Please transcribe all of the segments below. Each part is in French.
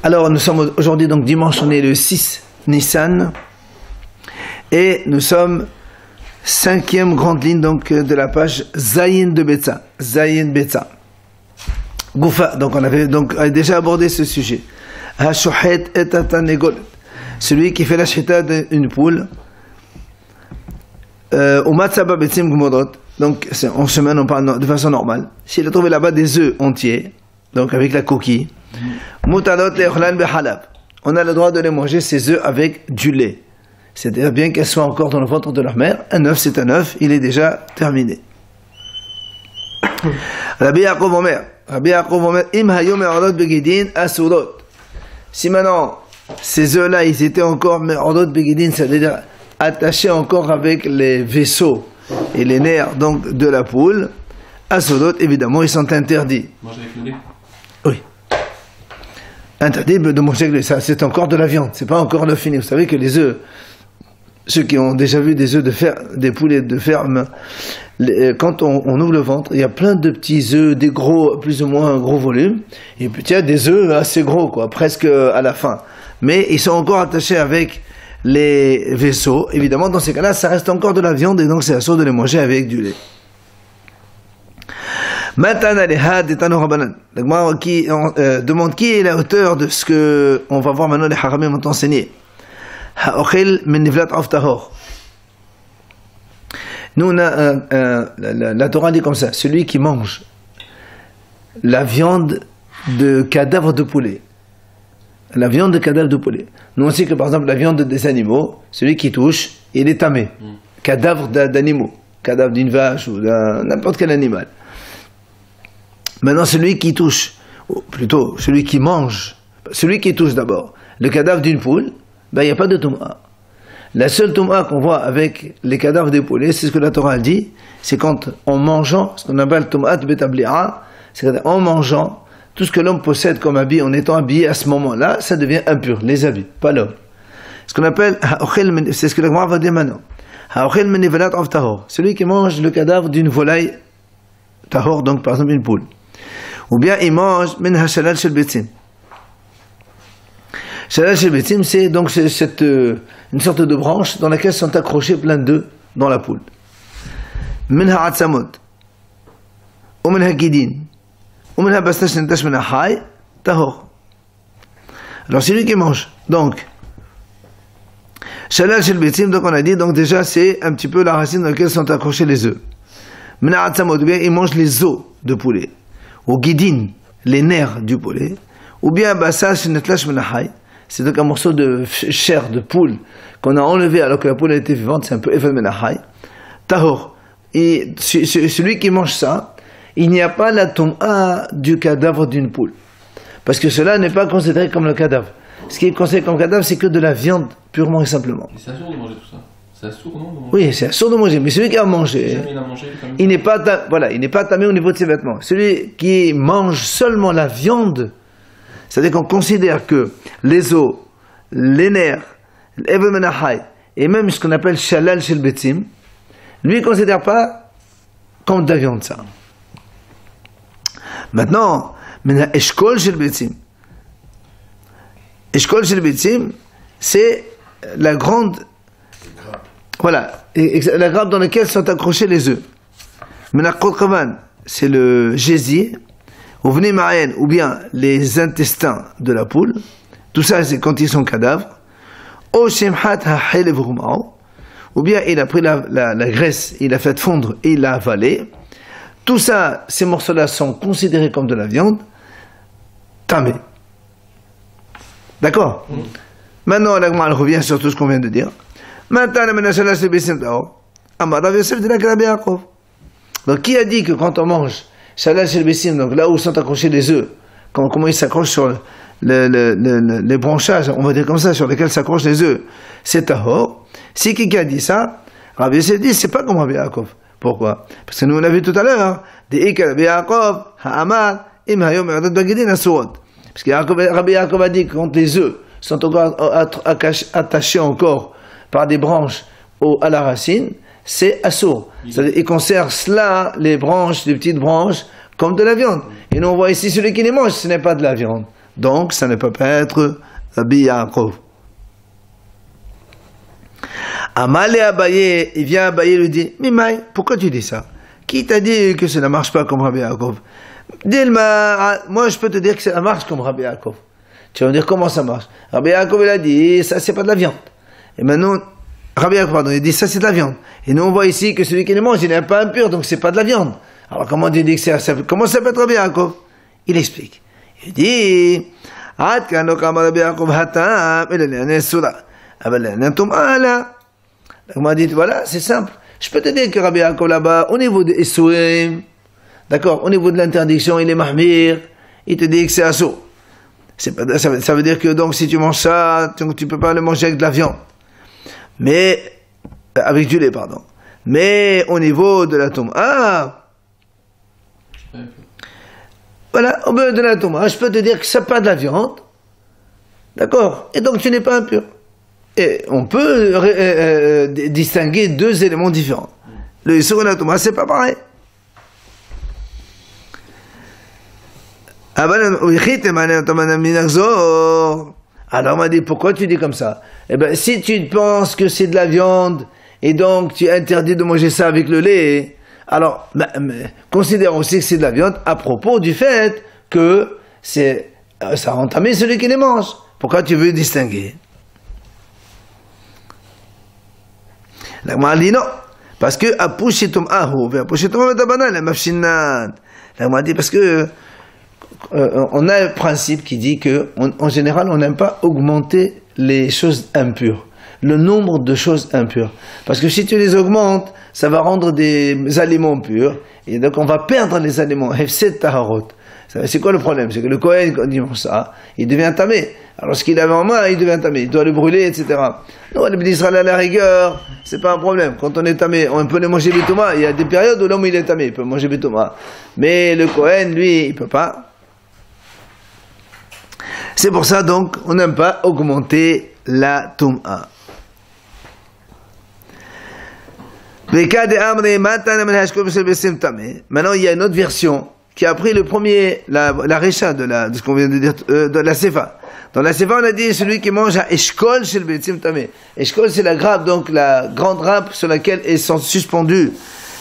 Alors nous sommes aujourd'hui donc dimanche, on est le 6 Nissan et nous sommes 5e grande ligne donc de la page Zayin de Betza, Zayin Betza. Goufa, donc on avait donc déjà abordé ce sujet. Hashohet et atanegol, celui qui fait la shita d'une poule. Au matzaba betzim gmodot, donc en semaine on parle de façon normale. S'il a trouvé là-bas des œufs entiers, donc avec la coquille, mutalot le'ochlan behalab, on a le droit de les manger ces œufs avec du lait. C'est-à-dire bien qu'elles soient encore dans le ventre de leur mère, un œuf c'est un œuf, il est déjà terminé. Rabbi Yaakov Omer, im hayom me'ordot begidin asurot. Si maintenant ces œufs-là ils étaient encore me'ordot begidin, c'est-à-dire attachés encore avec les vaisseaux et les nerfs donc de la poule, asurot évidemment ils sont interdits. Manger avec le lait. Oui. Interdit de manger avec le lait, ça c'est encore de la viande, c'est pas encore l'œuf fini. Vous savez que les œufs, ceux qui ont déjà vu des œufs de ferme, des poulets de ferme, quand on ouvre le ventre, il y a plein de petits œufs, des gros, plus ou moins un gros volume, et puis il y a des œufs assez gros, quoi, presque à la fin. Mais ils sont encore attachés avec les vaisseaux. Évidemment, dans ces cas-là, ça reste encore de la viande, et donc c'est assuré de les manger avec du lait. Maintenant, les had et Tanorabanan. Qui demande qui est la hauteur de ce que on va voir maintenant les haramim ont enseigné. Ha'ochel min nivlat av tahor. Nous, on a la Torah dit comme ça, celui qui mange la viande de cadavre de poulet. La viande de cadavre de poulet. Nous, on sait que par exemple, la viande des animaux, celui qui touche, il est tamé. Cadavre d'animaux. Cadavre d'une vache ou d'un n'importe quel animal. Maintenant, celui qui touche, ou plutôt celui qui mange, celui qui touche d'abord le cadavre d'une poule, ben, il n'y a pas de touma. La seule touma qu'on voit avec les cadavres des poulets, c'est ce que la Torah dit, c'est quand en mangeant, ce qu'on appelle touma betablia, c'est en mangeant tout ce que l'homme possède comme habit, en étant habillé à ce moment-là, ça devient impur, les habits, pas l'homme. Ce qu'on appelle, c'est ce que la Gemara va dire maintenant. Celui qui mange le cadavre d'une volaille tahor, donc par exemple une poule. Ou bien il mange min hashalal shel betzim. Shalal shel betzim, c'est donc une sorte de branche dans laquelle sont accrochés plein d'œufs dans la poule. Min ha'atzamot, ou min ha'gidin, ou min ha'basnash nentash min ha'hay, tahor. Alors c'est lui qui mange. Donc, Shalal shel betzim, donc on a dit, donc déjà c'est un petit peu la racine dans laquelle sont accrochés les œufs. Min ha'atzamot, ou bien il mange les os de poulet. Ou guidin, les nerfs du poulet, ou bien bassash netlash menahai, c'est donc un morceau de chair de poule qu'on a enlevé alors que la poule était vivante, c'est un peu efel menahai. Tahor, et celui qui mange ça, il n'y a pas la tom'a du cadavre d'une poule, parce que cela n'est pas considéré comme le cadavre. Ce qui est considéré comme cadavre, c'est que de la viande purement et simplement. Et c'est assourd de manger tout ça. C'est assourd, non, de manger. Oui, c'est assourd de manger, mais celui qui a mangé, il n'est pas, voilà, il n'est pas tamé au niveau de ses vêtements. Celui qui mange seulement la viande, c'est-à-dire qu'on considère que les os, les nerfs, l'evel menachai, et même ce qu'on appelle shalal shel betzim, lui il ne considère pas comme de la viande ça. Maintenant, eshkol shel betzim. Eshkol shel betzim, c'est la grande, voilà, la grappe dans laquelle sont accrochés les œufs. Menakot kavan, c'est le gésier, ou veni ma'en, ou bien les intestins de la poule. Tout ça, c'est quand ils sont cadavres. O shemhat ha'helev rumao, ou bien il a pris la graisse, il a fait fondre et il l'a avalé. Tout ça, ces morceaux-là sont considérés comme de la viande, tamé. D'accord? Maintenant, la Gemara revient sur tout ce qu'on vient de dire. Maintenant, donc qui a dit que quand on mange shalal shel besim, donc là où sont accrochés les œufs, comment ils s'accrochent sur les branchages, on va dire comme ça, sur lesquels s'accrochent les œufs, c'est tahor. Si qui a dit ça, Rabbi Yosef dit c'est pas comme Rabbi Yaakov. Pourquoi? Parce que nous on a vu tout à l'heure, des Rabbi Yaakov, ha'amar, im hayom me'adot bagidin asurot. Parce que Rabbi Yaakov a dit que quand les œufs sont encore attachés encore par des branches à la racine, c'est assourd. C'est-à-dire, il conserve cela, les branches, les petites branches, comme de la viande. Et nous on voit ici celui qui les mange, ce n'est pas de la viande. Donc, ça ne peut pas être Rabbi Yaakov. Amal et Abaye, il vient Abaye lui dit, Mimai, pourquoi tu dis ça? Qui t'a dit que ça ne marche pas comme Rabbi Yaakov? Dis-moi, moi je peux te dire que ça marche comme Rabbi Yaakov. Tu vas me dire comment ça marche. Rabbi Yaakov il a dit, ça c'est pas de la viande. Et maintenant, Rabbi Yaakov, pardon, il dit, ça c'est de la viande. Et nous on voit ici que celui qui le mange, il n'est pas impur, donc c'est pas de la viande. Alors comment tu dis que c'est, comment ça peut être Rabbi Yaakov? Il explique. Il dit, Ad kano kama Rabbi Yaakov hatam, il est un sura. On m'a dit, voilà, c'est simple. Je peux te dire que Rabbi Yaakov là-bas, au niveau de Issouim, d'accord, au niveau de l'interdiction, il est mahmir, il te dit que c'est assourd. Ça veut dire que donc si tu manges ça, tu peux pas le manger avec de la viande. Mais, avec du lait, pardon. Mais au niveau de la Touma, voilà, au niveau de la Touma, je peux te dire que c'est pas de la viande, d'accord, et donc tu n'es pas impur. Et on peut distinguer deux éléments différents. Le Issour et la Touma, c'est pas pareil. Alors on m'a dit, pourquoi tu dis comme ça? Eh bien, si tu penses que c'est de la viande, et donc tu es interdit de manger ça avec le lait, alors considère aussi que c'est de la viande à propos du fait que ça a entamé celui qui les mange. Pourquoi tu veux distinguer? La Gemara dit non, parce que apushitum ahu, apushitum metabanan, la mafshinan. La Gemara dit parce que on a un principe qui dit que en général on n'aime pas augmenter les choses impures, le nombre de choses impures, parce que si tu les augmentes, ça va rendre des aliments purs, et donc on va perdre les aliments. Hefset taharot. C'est quoi le problème? C'est que le Kohen, quand il mange ça, il devient tamé. Alors ce qu'il avait en main, il devient tamé. Il doit le brûler, etc. Non, le d'Israël à la rigueur, c'est pas un problème. Quand on est tamé, on peut le manger bitouma. Il y a des périodes où l'homme il est tamé, il peut manger bitouma. Mais le Kohen, lui, il peut pas. C'est pour ça donc, on n'aime pas augmenter la touma. Maintenant, il y a une autre version qui a pris le premier, la récha de ce qu'on vient de dire, de la sefa. Dans la sefa, on a dit celui qui mange à Eshkol chez le Betzim Tamé. Eshkol, c'est la grappe, donc la grande grappe sur laquelle sont suspendus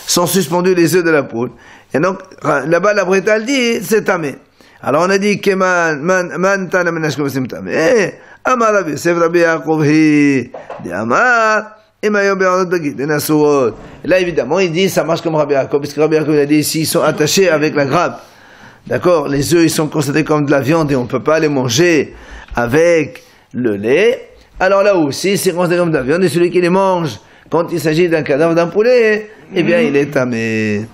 les œufs de la poule. Et donc, là-bas, la Breta dit, c'est Tamé. Alors on a dit que man tana men Eshkol Betzim Tamé. Amar Rabbi Yosef Rabbi Yaakov hi de Amar. Là, évidemment, il dit, ça marche comme Rabbi Yaakov, parce que Rabbi Yaakov a dit, s'ils sont attachés avec la grappe, d'accord, les œufs, ils sont considérés comme de la viande et on ne peut pas les manger avec le lait, alors là aussi, c'est considéré comme de la viande et celui qui les mange, quand il s'agit d'un cadavre d'un poulet, eh bien, il est tamé.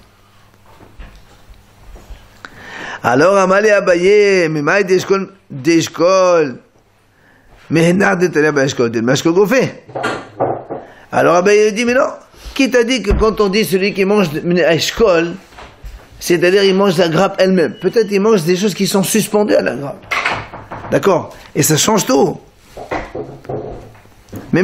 Alors, Amalé Abaye, Memaï d'Eshkol, Mehenard de Teleb Eshkol, de Mashkol Gofé. Alors Abaye dit, mais non, qui t'a dit que quand on dit celui qui mange à Eshkol, c'est-à-dire il mange la grappe elle-même, peut-être il mange des choses qui sont suspendues à la grappe. D'accord? Et ça change tout. Mais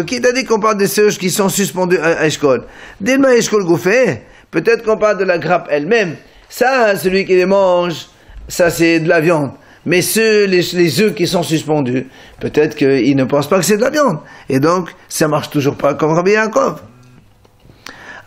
qui t'a dit qu'on parle des choses qui sont suspendues à Eshkol? Dis-moi Eshkol Goufé, peut-être qu'on parle de la grappe elle-même. Ça, celui qui les mange, ça c'est de la viande. Mais les œufs qui sont suspendus, peut-être qu'ils ne pensent pas que c'est de la viande. Et donc, ça marche toujours pas comme Rabbi Yaakov.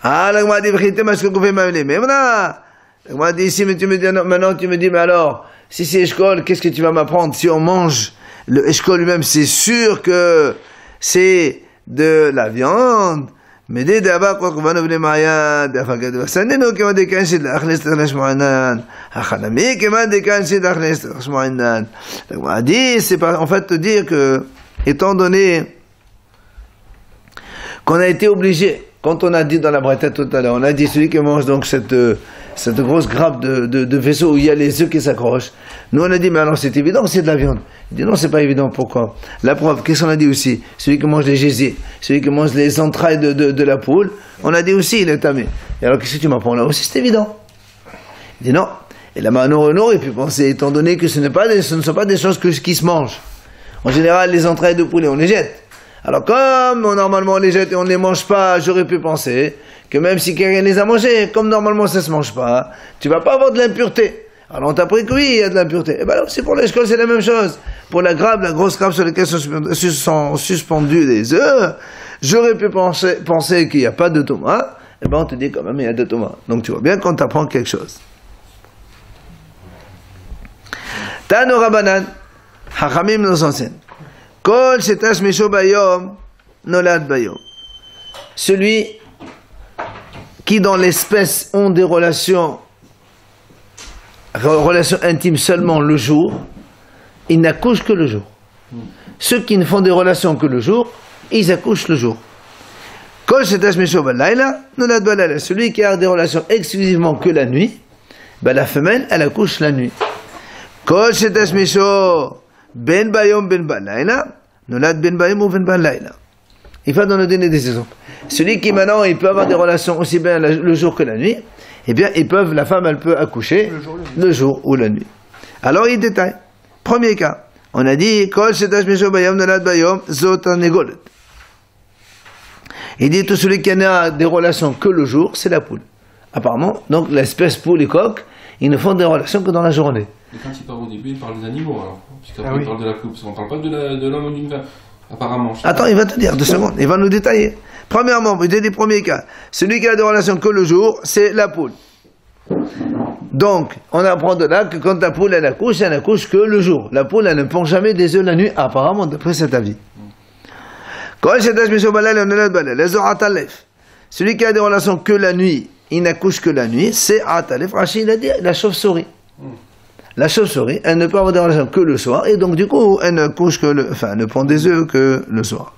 Ah, la Gemara dit, mais voilà. La Gemara dit ici, mais tu me dis, maintenant tu me dis, mais alors, si c'est Eshkol, qu'est-ce que tu vas m'apprendre? Si on mange le Eshkol lui-même, c'est sûr que c'est de la viande. Mais dès d'abord, quand on va nous Maya, d'Afagad, qui m'a décanché de l'Achles Tachmouanan, Achanami, qui m'a décanché de l'Achles Tachmouanan. Donc, on a dit, c'est pas, en fait, te dire que, étant donné qu'on a été obligé, quand on a dit dans la Breta tout à l'heure, on a dit celui qui mange donc cette grosse grappe de vaisseau où il y a les œufs qui s'accrochent. Nous on a dit, mais alors c'est évident que c'est de la viande. Il dit non, c'est pas évident, pourquoi? La preuve, qu'est-ce qu'on a dit aussi? Celui qui mange les gésiers, celui qui mange les entrailles de la poule, on a dit aussi, il est tamé. Et alors qu'est-ce que tu m'apprends là aussi? C'est évident. Il dit non. Et la Mano aurait pu penser, étant donné que ce ne sont pas des choses qui se mangent. En général, les entrailles de poulet, on les jette. Alors comme normalement on les jette et on ne les mange pas, j'aurais pu penser que même si quelqu'un les a mangés, comme normalement ça ne se mange pas, tu ne vas pas avoir de l'impureté. Alors on t'a appris que oui, il y a de l'impureté. Et ben alors, c'est pour l'échelle, c'est la même chose. Pour la grappe, la grosse grappe sur laquelle sont suspendus les œufs, j'aurais pu penser qu'il n'y a pas de tomate. Et ben on te dit quand même il y a de tomates. Donc tu vois bien qu'on t'apprend quelque chose. Tano Rabanan, Hachamim nous enseigne. Kol shetash misho bayom, nolad bayom. Celui qui dans l'espèce ont des relations intimes seulement le jour, ils n'accouchent que le jour. Ceux qui ne font des relations que le jour, ils accouchent le jour. Kol shetash misho balayla, nolad balayla. Celui qui a des relations exclusivement que la nuit, ben la femelle, elle accouche la nuit. Kol shetash misho ben bayom ben balayla, nolad ben bayom ou ben balayla. Il va nous donner des exemples. Celui qui maintenant, il peut avoir des relations aussi bien le jour que la nuit, eh bien, la femme, elle peut accoucher le jour ou la nuit. Alors, il détaille. Premier cas, on a dit, Kol shetash misho bayom nolad bayom, zot hanegolet. Il dit, tout celui qui a des relations que le jour, c'est la poule. Apparemment, donc, l'espèce poule et coq, ils ne font des relations que dans la journée. Et quand il parle au début, il parle des animaux, alors. Puisqu'après, il parle de la couple. On ne parle pas de l'homme ou d'une femme. Apparemment. Attends, il va te dire, 2 secondes, il va nous détailler. Premièrement, il dit des premiers cas. Celui qui a des relations que le jour, c'est la poule. Donc, on apprend de là que quand la poule, elle accouche que le jour. La poule, elle ne pond jamais des œufs la nuit, apparemment, d'après cet avis. Celui qui a des relations que la nuit, il n'accouche que la nuit, c'est Atalef. Rachid, il a dit la chauve-souris. La chauve-souris, elle ne peut avoir des relations que le soir, et donc du coup, elle ne couche que ne pond des œufs que le soir.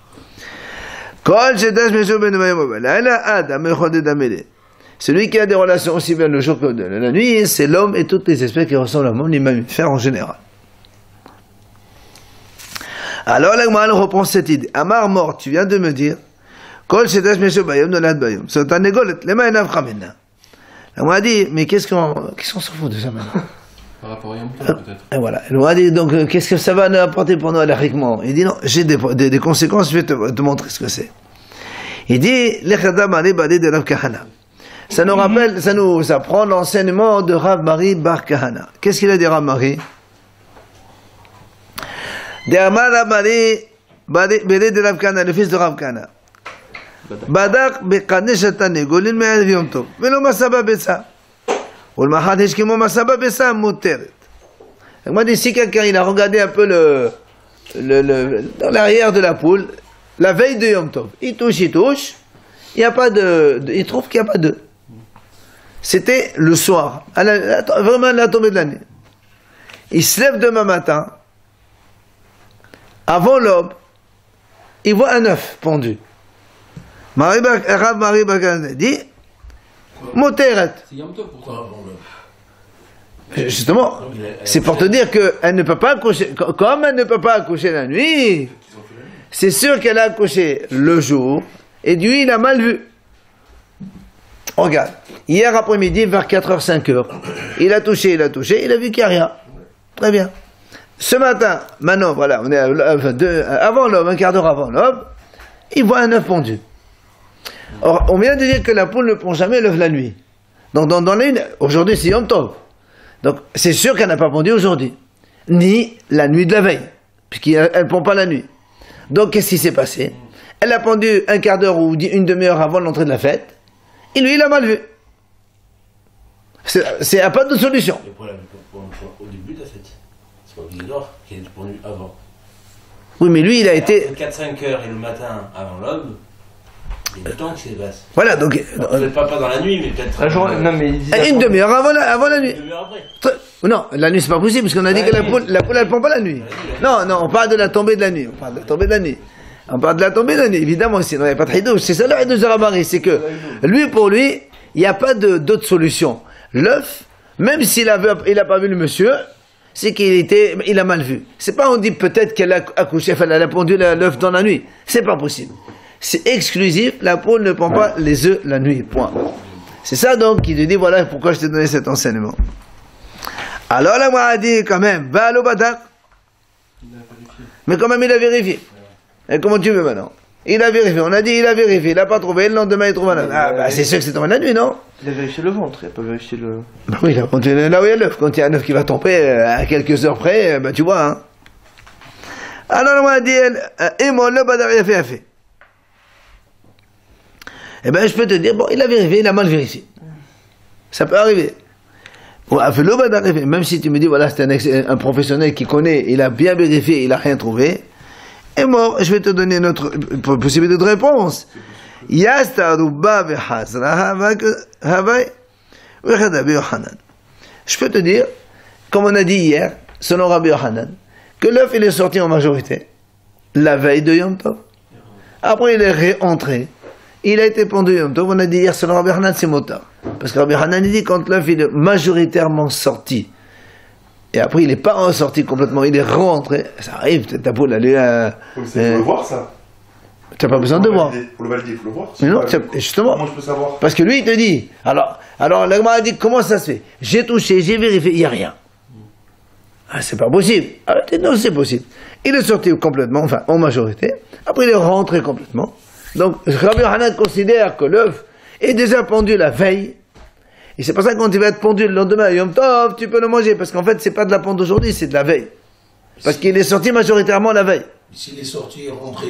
Celui qui a des relations aussi bien le jour que la nuit, c'est l'homme et toutes les espèces qui ressemblent à l'homme, les mammifères en général. Alors la Gemara reprend cette idée. Amar mort, tu viens de me dire, Kol shetash misho bayom nolad bayom. C'est un égolet. Lema enav chamena. La Gemara dit, mais qu'est-ce qu'on s'en fout de ça maintenant? Par rapport à Yom Tov, peut-être. Et voilà. La Gemara dit, donc qu'est-ce que ça va nous apporter pour nous halachiquement? Il dit non, j'ai des conséquences, je vais te montrer ce que c'est. Il dit, l'echadam ali badi de Rav Kahana. Ça nous rappelle, ça nous apprend l'enseignement de Rav Mari Bar Kahana. Qu'est-ce qu'il a dit Rav Mari? De Amar Rav Mari Beri de Rav Kahana, le fils de Rav Kahana. Badak bekane shatane golin me'al Yom Tov. Velo masaba betsa. Ou le mahad heshkimo masaba betsa muteret. Il m'a dit, si quelqu'un il a regardé un peu dans l'arrière de la poule, la veille de Yom Tov, il touche, il n'y a pas il trouve qu'il n'y a pas d'œuf. C'était le soir, vraiment la tombée de la nuit. Il se lève demain matin, avant l'aube, il voit un œuf pendu. Rav Mari Bagan dit, Moteret. C'est Yom Tov pour toi. Justement, c'est pour te dire qu'elle ne peut pas accoucher, comme elle ne peut pas accoucher la nuit, c'est sûr qu'elle a accouché le jour, et lui, il a mal vu. Regarde, hier après-midi, vers 4h, 5h, il a touché, il a vu qu'il n'y a rien. Très bien. Ce matin, maintenant, voilà, on est avant l'aube, un quart d'heure avant l'aube, il voit un œuf pondu. Or, on vient de dire que la poule ne pond jamais l'œuf la nuit. Donc, dans la nuit, aujourd'hui, c'est Yom Tov. Donc, c'est sûr qu'elle n'a pas pondu aujourd'hui. Ni la nuit de la veille, puisqu'elle ne pond pas la nuit. Donc, qu'est-ce qui s'est passé? Elle a pendu un quart d'heure ou une demi-heure avant l'entrée de la fête, et lui, il a mal vu. C'est à pas de solution. Le problème, au début de la fête, c'est pas obligatoire qu'il ait pendu avant. Oui, mais lui, il a été... 4-5 heures et le matin avant l'aube, il y a du temps qui se passe. Voilà, donc... Peut-être pas dans la nuit, mais peut-être... La journée, non, mais une demi-heure avant la nuit. Une demi-heure après. Non, la nuit, c'est pas possible, parce qu'on a dit que la poule, elle pond pas la nuit. Non, on parle de la tombée de la nuit. On parle de la tombée de la nuit, évidemment, sinon il n'y a pas de hidouche. C'est ça le hidouche de Rav Mari, c'est que pour lui, il n'y a pas d'autre solution. L'œuf, même s'il a pas vu le monsieur, c'est il a mal vu. C'est pas on dit peut-être qu'elle a accouché, enfin elle a pondu l'œuf dans la nuit. C'est pas possible. C'est exclusif, la poule ne pond pas les œufs la nuit, point. C'est ça donc qui te dit, voilà pourquoi je t'ai donné cet enseignement. Alors là, moi, a dit quand même, va à l'Obadak. Mais quand même, il a vérifié. Et comment tu veux maintenant? Il a vérifié, on a dit il a vérifié, il n'a pas trouvé, le lendemain il trouve un œuf. Ah bah c'est sûr que c'est tombé la nuit, non? Il a vérifié le ventre, il n'a pas vérifié le... Bah oui, il a compté là où il y a l'œuf. Quand il y a un œuf qui va tomber à quelques heures près, bah tu vois, hein. Alors on a dit, et mon le badar il a fait. Eh ben je peux te dire, bon, il a vérifié, il a mal vérifié. Ça peut arriver. Même si tu me dis, voilà, c'est un professionnel qui connaît, il a bien vérifié, il n'a rien trouvé, et mort, je vais te donner une autre possibilité de réponse. Je peux te dire, comme on a dit hier, selon Rabbi Yochanan, que l'œuf il est sorti en majorité la veille de Yom Tov. Après il est réentré. Il a été pendu Yom Tov. On a dit hier, selon Rabbi Yochanan, c'est motard. Parce que Rabbi Yochanan dit quand l'œuf il est majoritairement sorti, et après il n'est pas ressorti complètement, il est rentré, ça arrive, peut-être ta poule, elle est... Il faut le voir, ça. Tu n'as pas besoin de voir. Pour le valider, il faut le voir. Mais non, justement. Comment je peux savoir? Parce que lui, il te dit, alors la Gemara a dit, comment ça se fait? J'ai touché, j'ai vérifié, il n'y a rien. Ah, c'est pas possible. Alors, non, c'est possible. Il est sorti complètement, enfin, en majorité. Après, il est rentré complètement. Donc, Rabbi Yochanan considère que l'œuf est déjà pendu la veille. Et c'est pour ça que quand il va être pendu le lendemain à Yom Tov, tu peux le manger. Parce qu'en fait, c'est pas de la ponte d'aujourd'hui, c'est de la veille. Parce qu'il est sorti majoritairement la veille. S'il est sorti et rentré,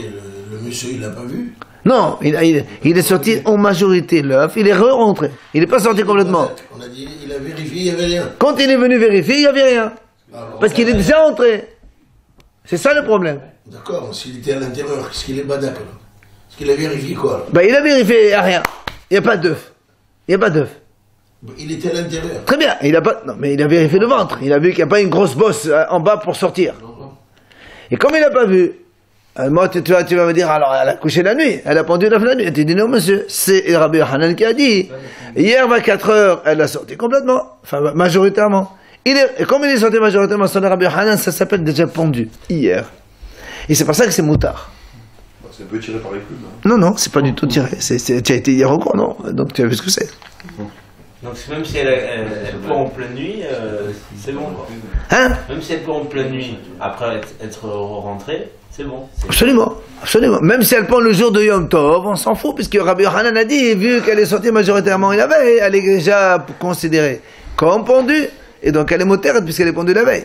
le monsieur, il l'a pas vu? Non, il est sorti en majorité l'œuf, il est re-rentré. Il n'est pas sorti complètement. On a dit, il a vérifié, il n'y avait rien. Quand il est venu vérifier, il n'y avait rien. Alors, Parce qu'il est déjà entré. C'est ça le problème. D'accord, s'il était à l'intérieur, qu'est-ce qu'il est badac alors? Est-ce qu'il a vérifié quoi alors? Ben, il a vérifié, il n'y a rien. Il n'y a pas d'œuf. Il n'y a pas d'œuf. Il était à l'intérieur. Très bien, il a pas. Non, mais il a vérifié le ventre. Il a vu qu'il n'y a pas une grosse bosse en bas pour sortir. Et comme il n'a pas vu, moi, tu vas me dire, alors elle a couché la nuit, elle a pendu la nuit. Tu dis non, monsieur, c'est Rabbi Yochanan qui a dit. Hier, 24 heures, elle a sorti complètement, enfin majoritairement. Et comme il est sorti majoritairement sur le Rabbi Yochanan, ça s'appelle déjà pendu, hier. Et c'est pour ça que c'est moutard. C'est un peu tiré par les plumes. Non, non, c'est pas du tout tiré. Tu as été hier au cours, non? Donc tu as vu ce que c'est. Donc même si elle pond en pleine nuit, c'est bon. Hein? Même si elle pond en pleine nuit, après être rentrée, c'est bon. Absolument, absolument. Même si elle pond le jour de Yom Tov, on s'en fout, puisque Rabbi Yochanan a dit, vu qu'elle est sortie majoritairement la veille, elle est déjà considérée comme pendue, et donc elle est motère puisqu'elle est pendue la veille.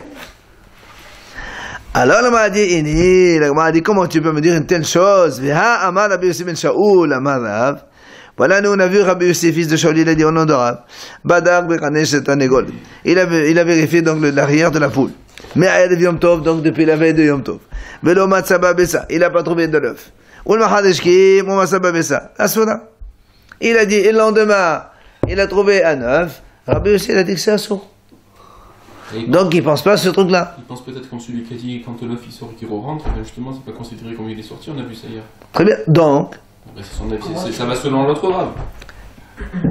Alors la m'a dit, comment tu peux me dire une telle chose? Voilà, nous on a vu Rabbi Yossi, fils de Shaul, il a dit au nom de Rab, Badak Bekanesh c'est un égol. Il a vérifié donc l'arrière de la poule. Mais à Yom Tov, donc depuis la veille de Yom Tov. Velo Matsaba Bessa, il n'a pas trouvé de l'œuf. Ou le Mahadeshki, mon Matsaba Bessa. Asuna. Il a dit, et le lendemain, il a trouvé un œuf. Rabbi Yossi, il a dit que c'est assour. Donc il pense pas à ce truc-là. Il pense peut-être comme celui qui a dit quand l'œuf il sort et qu'il rentre, justement c'est pas considéré comme il est sorti, on a vu ça hier. Très bien, donc. Ben, c'est son avis, ça va selon l'autre rave.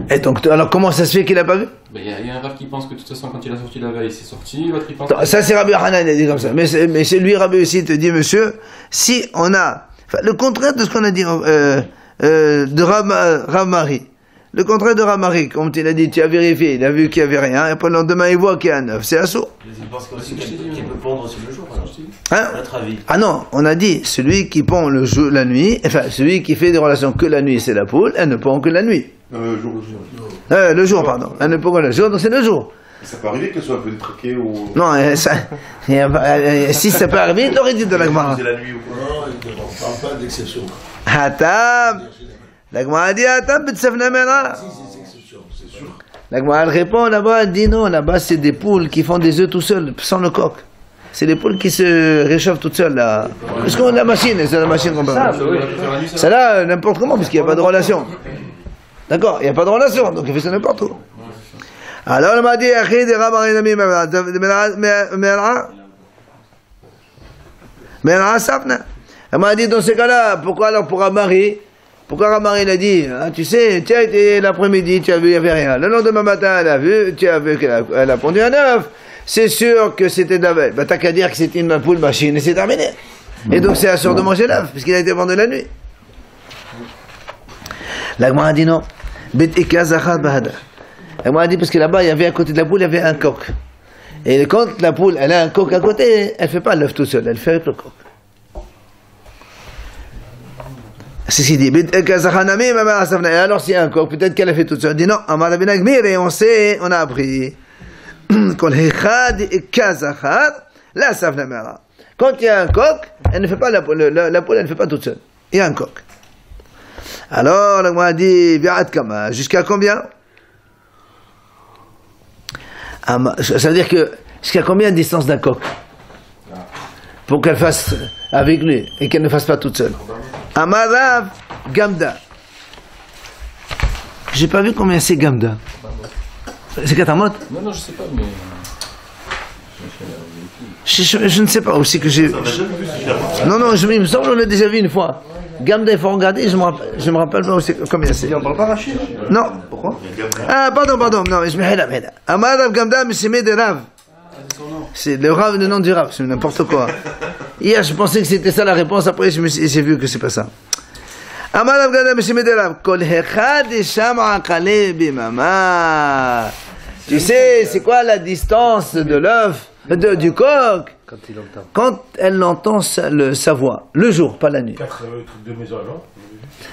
Et donc, alors comment ça se fait qu'il n'a pas vu? Ben, y a un rave qui pense que de toute façon quand il a sorti la veille c'est sorti, l'autre il pense... Ça c'est Rabbi Yochanan, il a dit comme ça. Mais c'est lui, Rabbi aussi, il te dit, monsieur, si on a... Enfin, le contraire de ce qu'on a dit de Ramari. Le contraire de Ramari, comme il a dit, tu as vérifié, il a vu qu'il n'y avait rien, et puis le lendemain il voit qu'il y a un œuf, c'est assourd. Il pense aussi qu'elle peut pondre sur le jour, hein? Notre avis. Ah non, on a dit, celui qui pond le jour, la nuit, enfin, celui qui fait des relations que la nuit, c'est la poule, elle ne pond que la nuit. Le jour. Le jour, pardon. Elle ne pond que le jour, donc c'est le jour. Ça peut arriver qu'elle soit un peu détraquée ou... Non, si ça peut arriver, il l'aurait dit de la Gemara. C'est la nuit ou quoi? Non, il ne parle pas d'exception. Hatam. La Gemara a dit Hatam, b'tsefna mera. Si, c'est exception, c'est sûr. La Gemara elle répond là-bas, elle dit non, là-bas c'est des poules qui font des œufs tout seuls, sans le coq. C'est des poules qui se réchauffent toutes seules là. Parce qu'on a la machine, c'est la machine qu'on peut faire. Celle-là, n'importe comment, parce qu'il n'y a pas de relation. D'accord, il n'y a pas de relation, donc il fait ça n'importe où. Alors elle m'a dit, Achid et Ramari Nami Mera Safna. Elle m'a dit dans ce cas-là, pourquoi alors pour Ramari? Pourquoi Ramari l'a dit, hein, tu sais, tu as été l'après-midi, tu as vu, il n'y avait rien. Le lendemain matin, elle a vu, tu as vu qu'elle a pondu un œuf. C'est sûr que c'était de la veille. Bah, t'as qu'à dire que c'était une poule machine et c'est terminé. Et donc c'est assuré de manger l'œuf, puisqu'il a été vendu la nuit. La Gemara a dit non. La Gemara a dit parce que là-bas, il y avait à côté de la poule, il y avait un coq. Et quand la poule, elle a un coq à côté, elle ne fait pas l'œuf tout seul, elle fait avec le coq. C'est ce qu'il dit. Et alors, s'il y a un coq, peut-être qu'elle a fait tout ça. Elle dit non, Amar Rabbi Nagmir, et on sait, on a appris. Quand il y a un coq, elle ne fait pas la poule, elle ne fait pas toute seule. Il y a un coq. Alors, la Gemara dit, jusqu'à combien? Ça veut dire que, jusqu'à combien de distance d'un coq? Pour qu'elle fasse avec lui, et qu'elle ne fasse pas toute seule. Amarav Gamda. J'ai pas vu combien c'est Gamda. C'est Katamot? Non, je sais pas, mais. Je ne sais pas aussi que j'ai. Non, il me semble qu'on l'a déjà vu une fois. Gamda, il faut regarder, je me rappelle pas aussi combien c'est. On parle pas Rachid? Non. Pourquoi? Ah, pardon, non, je me rappelle. Amarav Gamda, mais c'est de Rav. C'est le Rav, le nom du Rav, c'est n'importe quoi. Hier, je pensais que c'était ça la réponse, après j'ai vu que c'est pas ça. Amarav Gamda, mais c'est de Rav. Kol hechad shama kale bimama. Tu sais, c'est quoi la distance de l'œuf, du coq? Quand elle entend sa voix, le jour, pas la nuit. 4 trucs de maison, non?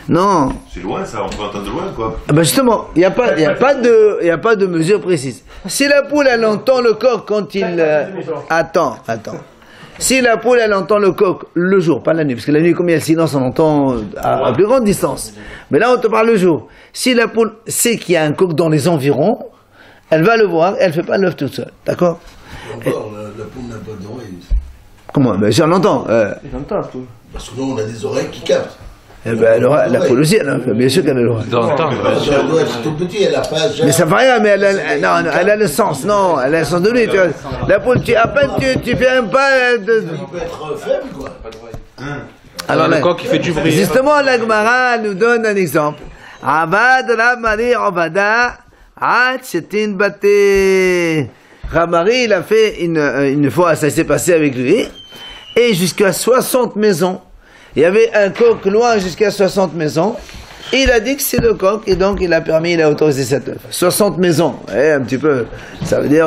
Non. C'est loin ça, on peut entendre de loin quoi. Ben justement, il n'y a pas de mesure précise. Si la poule, elle entend le coq quand il... Attends. Si la poule, elle entend le coq le jour, pas la nuit, parce que la nuit, comme il y a le silence, on entend à plus grande distance. Mais là, on te parle le jour. Si la poule sait qu'il y a un coq dans les environs, elle va le voir, elle ne fait pas l'œuf toute seule. D'accord? Encore, la poule n'a pas d'oreilles. Comment? Ben j'en entends. Il entend la poule. Parce que nous, on a des oreilles qui captent. Eh ben, la poule aussi, bien sûr qu'elle a l'oreille. Elle doit être tout petit, elle a pas... Mais ça fait rien, mais elle a le sens, non, elle a le sens de lui, tu vois. La poule, à peine tu fais un pas... Il peut être faible, quoi. Alors, le coq, il fait du bruit. Justement, la Gemara nous donne un exemple. Abad Rav Mari Obada, Ad Shetin Bate. Rav Mari, il a fait une fois, ça s'est passé avec lui, et jusqu'à 60 maisons. Il y avait un coq loin jusqu'à 60 maisons. Il a dit que c'est le coq et donc il a autorisé cet œuf. 60 maisons, un petit peu. Ça veut dire,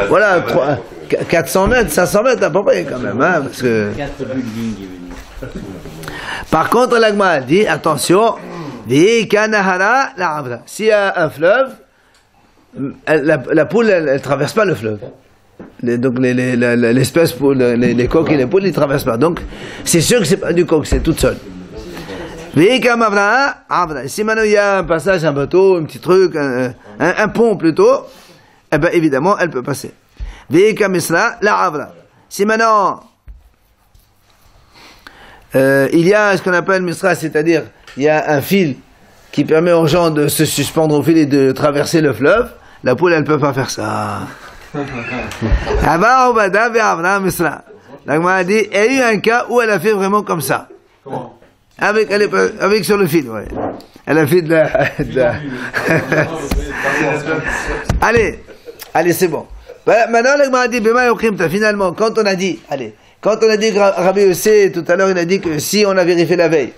voilà, 400 mètres, 500 mètres à peu près quand même, hein, parce que. Par contre, l'Agma a dit, attention, s'il y a un fleuve, la poule, elle traverse pas le fleuve. Donc l'espèce pour les coqs et les poules, ils ne traversent pas. Donc c'est sûr que c'est pas du coq, c'est toute seule. Si maintenant il y a un passage, un bateau, un petit truc, un pont plutôt, eh ben évidemment elle peut passer. Si maintenant il y a ce qu'on appelle misra, c'est-à-dire il y a un fil qui permet aux gens de se suspendre au fil et de traverser le fleuve, la poule elle peut pas faire ça. La Gemara a dit, il y a eu un cas où elle a fait vraiment comme ça. Comment? Avec sur le fil, ouais. Elle a fait de la... Allez, c'est bon. Maintenant, la Gemara a dit, finalement, quand on a dit que Rabbi Yossé, tout à l'heure, il a dit que si on avait vérifié la veille,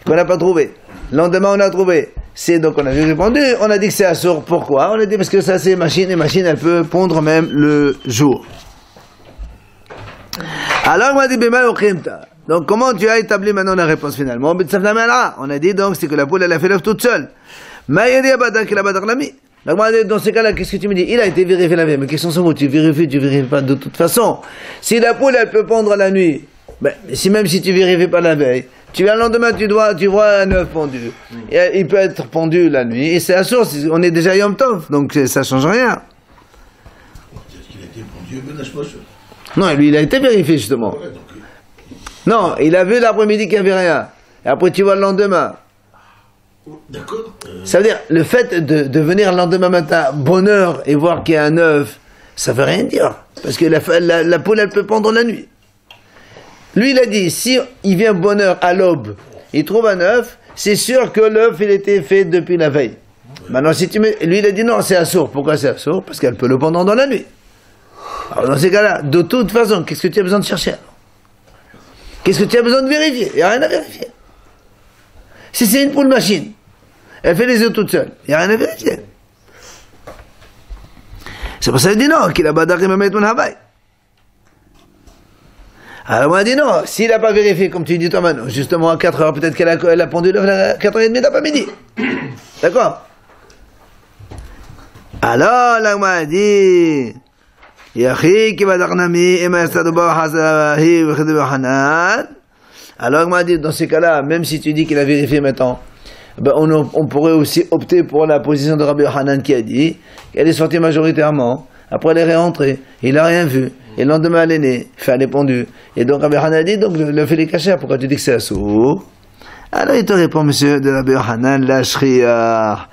qu'on n'a pas trouvé, le lendemain on a trouvé, donc on avait répondu, on a dit que c'est assour. Pourquoi? On a dit parce que ça c'est machine, et machine elle peut pondre même le jour. Alors on a dit donc comment tu as établi maintenant la réponse finalement? On a dit donc c'est que la poule elle a fait l'œuf toute seule. Dans ces cas-là, qu'est-ce que tu me dis? Il a été vérifié la veille, mais qu'est-ce qu'on s'en fout? Tu vérifies pas de toute façon. Si la poule elle peut pondre la nuit, même si tu vérifies pas la veille, tu viens le lendemain, tu vois un œuf pondu. Il peut être pondu la nuit, et c'est la source, on est déjà Yom Tov, donc ça change rien. Est-ce qu'il a été pondu? Ben, je pense. Non, lui, il a été vérifié, justement. Non, il a vu l'après-midi qu'il n'y avait rien. Et après, tu vois le lendemain. D'accord. Ça veut dire, le fait de venir le lendemain matin, bonne heure, et voir qu'il y a un œuf, ça veut rien dire. Parce que la poule, elle peut pondre la nuit. Lui, il a dit, si il vient bonne heure à l'aube, il trouve un œuf, c'est sûr que l'œuf, il était fait depuis la veille. Maintenant, lui, il a dit non, c'est assour. Pourquoi c'est assour? Parce qu'elle peut le pondre dans la nuit. Alors, dans ces cas-là, de toute façon, qu'est-ce que tu as besoin de chercher? Qu'est-ce que tu as besoin de vérifier? Il n'y a rien à vérifier. Si c'est une poule machine, elle fait les œufs toute seule, il n'y a rien à vérifier. C'est pour ça qu'il dit non, qu'il a badari me mettre mon habaï. Alors on a dit non, s'il n'a pas vérifié, comme tu dis toi maintenant, justement à 4 heures, peut-être qu'elle a pondu l'œuf à 4h30 d'après-midi. D'accord? Alors, là, on a dit, alors on m'a dit, dans ces cas-là, même si tu dis qu'il a vérifié maintenant, ben on pourrait aussi opter pour la position de Rabbi Yochanan qui a dit qu'elle est sortie majoritairement, après elle est rentrée, il n'a rien vu, et le lendemain elle est née, elle est pondue. Et donc Rabbi Yochanan a dit, donc le fait les cachers, pourquoi tu dis que c'est assourd? Alors il te répond, monsieur de Rabbi Yochanan, la shriya,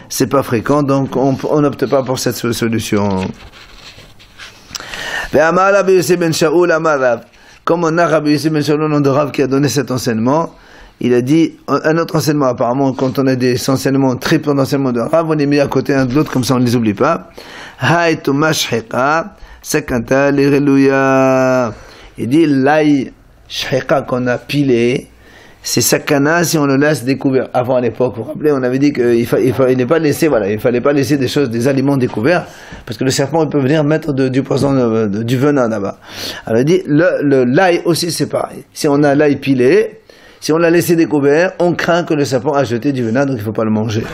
c'est pas fréquent, donc on n'opte pas pour cette solution. Comme on a Rabbi Yossi ben Shaul, le nom de Rav qui a donné cet enseignement, il a dit, un autre enseignement apparemment, quand on a des enseignements, triple d'enseignements de Rav, on les met à côté un de l'autre, comme ça on ne les oublie pas. Il dit, l'ail shhiqa qu'on a pilé, c'est sakana si on le laisse découvert. Avant à l'époque, vous vous rappelez, on avait dit qu'il fallait pas laisser, voilà, il fallait pas laisser des aliments découverts, parce que le serpent il peut venir mettre du poison, du venin là-bas. Alors il dit, l'ail aussi c'est pareil. Si on a l'ail pilé, si on l'a laissé découvert, on craint que le serpent a jeté du venin, donc il faut pas le manger.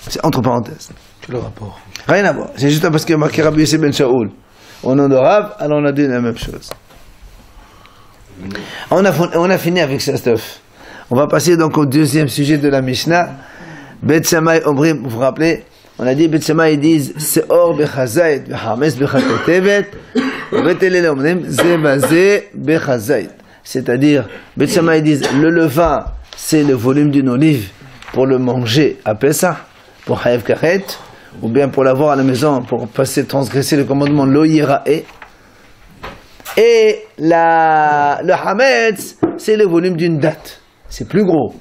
C'est entre parenthèses. Quel rapport? Rien à voir. C'est juste parce qu'il y a marqué Rabbi Yossi ben Shaul. Au nom de Rav, alors on a dit la même chose. On a fini avec ce stuff. On va passer donc au deuxième sujet de la Mishnah. Bet Shammai Omrim, vous vous rappelez, on a dit Bet Shammai ils disent Seor bechazait, bechames bechakotevet, Bet Hillel Omrim Zebazé bechazait. C'est-à-dire, Bet Shammai ils disent le levain, c'est le volume d'une olive pour le manger à Pessah, pour Hayev Karet, ou bien pour l'avoir à la maison, pour transgresser le commandement Lo Yirae. Et le Hametz, c'est le volume d'une date. C'est plus gros.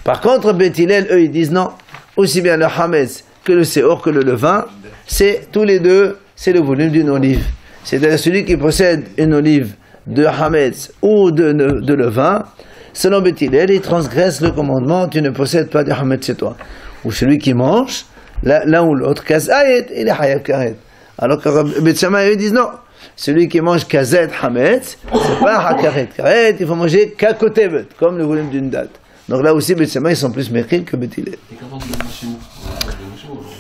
Par contre, Bet Hillel, eux, ils disent non. Aussi bien le Hametz que le Seor, que le levain, c'est tous les deux, c'est le volume d'une olive. C'est-à-dire celui qui possède une olive de Hametz ou de levain, selon Bet Hillel, il transgresse le commandement, tu ne possèdes pas de Hametz chez toi. Ou celui qui mange, l'un ou l'autre, Kazayet, il est Hayav Karet. Alors que Bet Shammai, eux, ils disent non. Celui qui mange kazet hametz, c'est pas hakaret. Karet, il faut manger kakotevet, comme le volume d'une date. Donc là aussi, Bet Shammai, ils sont plus méchil que Bet Hillel. Et quand on dit le machimou?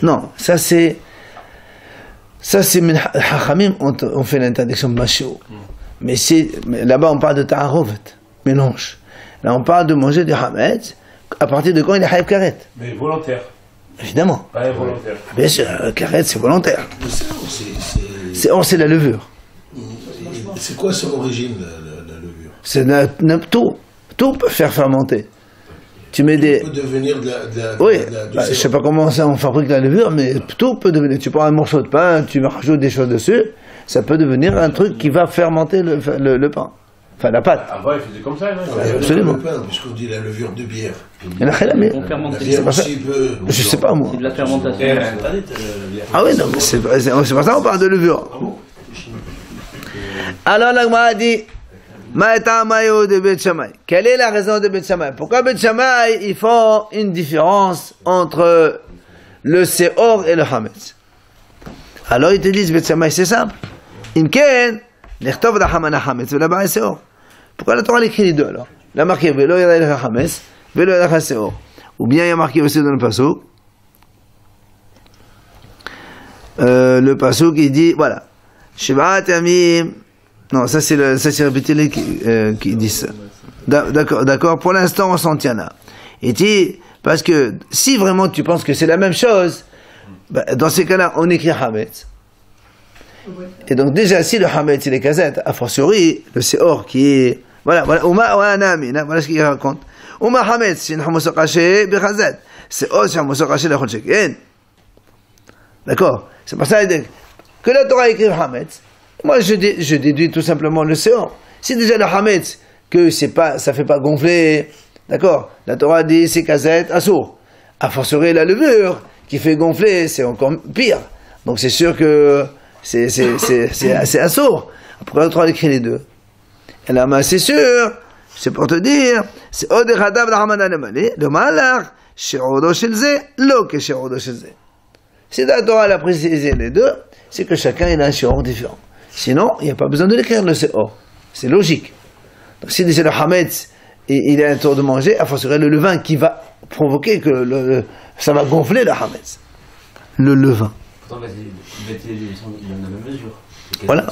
Non, ça c'est Hachamim, on fait l'interdiction de machimou. Mais là-bas, on parle de ta'arovet, mélange. Là, on parle de manger du hametz, à partir de quand il est hayav karet. Mais volontaire. Évidemment. Pas involontaire. Bien sûr, karet, c'est volontaire. C'est la levure. C'est quoi son origine, la levure? C'est tout. Tout peut faire fermenter. Tu mets des... Ça peut devenir de la Oui, je sais pas comment ça on fabrique la levure, mais tout peut devenir. Tu prends un morceau de pain, tu rajoutes des choses dessus, ça peut devenir un truc qui va fermenter le pain. Enfin, la pâte. Avant, il faisait comme ça, non? Absolument. Le pain, puisqu'on dit la levure de bière. La bière aussi peut... Je sais pas, moi. C'est de la fermentation. Ah oui, non, mais c'est pas ça qu'on parle de levure. Alors, l'Agma a dit, Ma'etamayo de Bet Shammai. Quelle est la raison de Bet Shammai? Pourquoi Bet Shammai, ils font une différence entre le Seor et le Hametz? Alors, ils te disent, Bet Shammai, c'est simple. Imken, Nechtov la Hamana Hametz, là-bas, Seor. Pourquoi la Torah écrit les deux, alors? Il a marqué, Velo yara el Hametz, Velo yara Seor. Ou bien, il y a marqué aussi dans le Pasuk, le Pasuk, il dit, voilà. Shivat Yamim. Non, ça c'est Rabbi Hillel qui dit ça. D'accord. Pour l'instant, on s'en tient là. Et dit, parce que si vraiment tu penses que c'est la même chose, bah, dans ces cas-là, on écrit Hametz. Et donc déjà, si le Hametz il est kazet, a fortiori, le Seor qui est, voilà, Uma wa Anami, voilà ce qu'il raconte. Uma Hametz, c'est une Hametz caché, bechazet. Seor, c'est un Hametz caché, le Chol. D'accord. C'est pour ça que la Torah écrit Hametz. Moi, je déduis tout simplement le Seor. Si déjà le Hametz, que ça fait pas gonfler, d'accord, la Torah dit c'est kazet, assour. A fortiori la levure, qui fait gonfler, c'est encore pire. Donc c'est sûr que c'est assour. Pourquoi la Torah écrit les deux? Et là, c'est sûr, c'est pour te dire, c'est Odechadav la Hamadan le Malach, She'odo Shelze, Lo que She'odo Shelze. Si la Torah a précisé les deux, c'est que chacun il a un Seor différent. Sinon, il n'y a pas besoin de l'écrire le Seor. C'est logique. Donc si déjà le hametz, il est un tour de manger, à fortiori le levain qui va provoquer que ça va gonfler le hametz. Le levain. Pourtant, Bethel, il en a la même mesure. Voilà.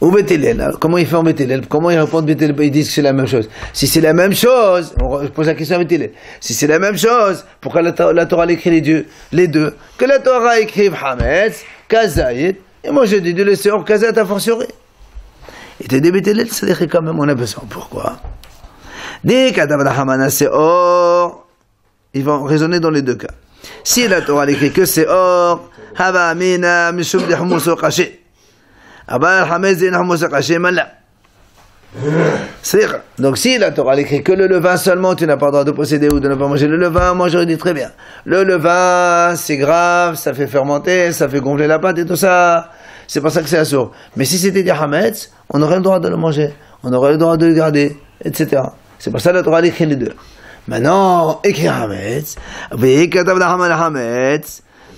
Ou Bethel, comment il fait en Bethel? Comment il répond Bethel? Ils disent que c'est la même chose. Si c'est la même chose, je pose la question à Bethel. Si c'est la même chose, pourquoi la Torah écrit les deux? Que la Torah écrive Hametz, Kazayit, et moi je dis de laisser hors Kazayit à fortiori. Et te dit Bethel, ça décrit quand même, on a besoin. Pourquoi? Dès qu'Adam Hamana c'est or, ils vont raisonner dans les deux cas. Si la Torah écrit que c'est or, Haba Amina, Mishum de Hummus au Kaché. Donc si la Torah écrit que le levain seulement, tu n'as pas le droit de posséder ou de ne pas manger le levain, moi j'aurais dit très bien. Le levain, c'est grave, ça fait fermenter, ça fait gonfler la pâte et tout ça. C'est pour ça que c'est assourd. Mais si c'était des hametz, on aurait le droit de le manger, on aurait le droit de le garder, etc. C'est pour ça que la Torah écrit les deux. Maintenant, écrit hametz,